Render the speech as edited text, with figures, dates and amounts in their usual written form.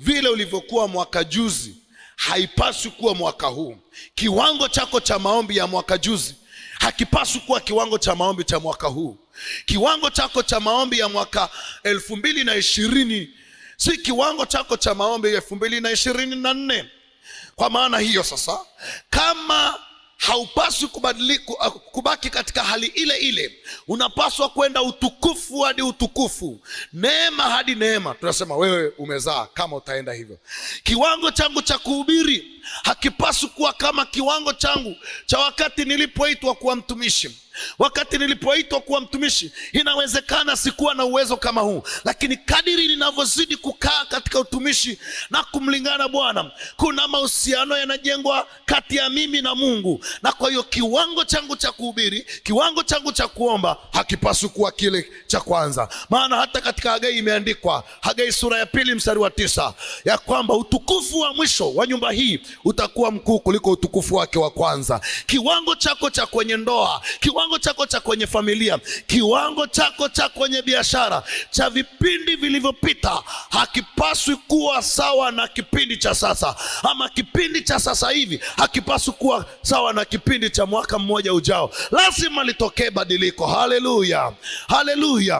vile ulivyokuwa mwaka juzi haipaswi kuwa mwaka huu. Kiwango chako cha maombi ya mwaka juzi hakipaswi kuwa kiwango cha maombi cha mwaka huu. Kiwango chako cha maombi ya mwaka 2020 si kiwango chako cha maombi 2024. Kwa maana hiyo sasa, kama haupaswi kubaki katika hali ile ile, unapaswa kwenda utukufu hadi utukufu, neema hadi neema. Tunasema wewe umezaa kama utaenda hivyo. Kiwango changu cha kuhubiri hakipaswi kuwa kama kiwango changu cha wakati nilipoitwa kuwa mtumishi. Wakati nilipoitwa kuwa mtumishi, inawezekana sikuwa na uwezo kama huu, lakini kadiri ninavyozidi kukaa katika utumishi na kumlingana Bwana, kuna mahusiano yanajengwa kati ya mimi na Mungu. Na kwa hiyo kiwango changu cha kuhubiri, kiwango changu cha kuomba hakipaswi kuwa kile cha kwanza. Maana hata katika Hagai imeandikwa, Hagai sura ya 2 mstari wa 9, ya kwamba utukufu wa mwisho wa nyumba hii utakuwa mkuu kuliko utukufu wake wa kwanza. Kiwango chako cha kwenye ndoa, kiwango chako cha kwenye familia, kiwango chako cha kwenye biashara cha vipindi vilivyopita hakipaswi kuwa sawa na kipindi cha sasa, ama kipindi cha sasa hivi hakipaswi kuwa sawa na kipindi cha mwaka mmoja ujao. Lazima litokee badiliko. Haleluya, haleluya.